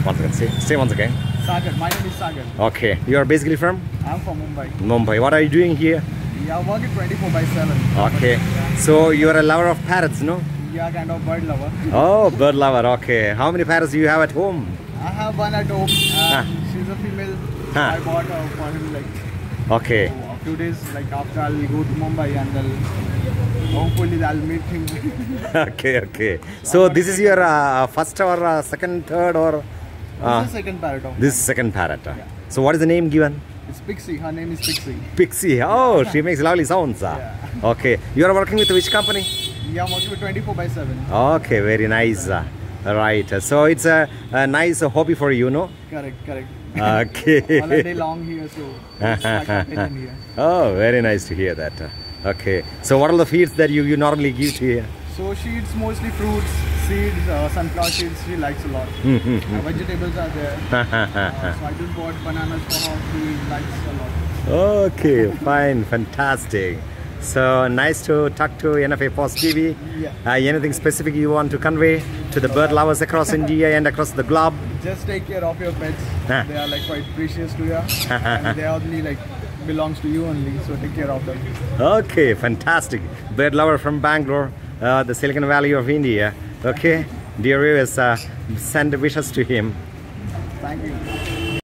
Once again, say once again. Sagar. My name is Sagar. Okay, you are basically from I'm from Mumbai. Mumbai. What are you doing here? Yeah, I work at 24/7. Okay, so you are a lover of parrots, no? Yeah, kind of bird lover. Oh, bird lover. Okay, how many parrots do you have at home? I have one at home. She's a female. I bought her for him like. Okay. A few days like after I'll go to Mumbai and hopefully I'll meet him. Okay. So this is your first or second, third or? This is second parrot. This is second parrot. Yeah. So what is the name given? It's Pixie. Her name is Pixie. Pixie. Oh, she makes lovely sounds. Yeah. Okay. You are working with which company? Yeah, I'm working with 24/7. Okay, very nice. Right. So it's a nice hobby for you, no? Correct. Okay. All day long here, so it's like a pillion here. Oh, very nice to hear that. Okay. So what are the feeds that you normally give to her? So she eats mostly fruits, seeds, sunflower seeds. She likes a lot. Vegetables are there. So I just bought bananas for her. She likes a lot. Okay, fine, fantastic. So nice to talk to NFA Post TV. Yeah. Anything specific you want to convey to the bird lovers across India and across the globe? Just take care of your pets. They are like quite precious to you, and they only like belongs to you only. So take care of them. Okay, fantastic. Bird lover from Bangalore, the Silicon Valley of India. Okay, dear viewers, send wishes to him. Thank you.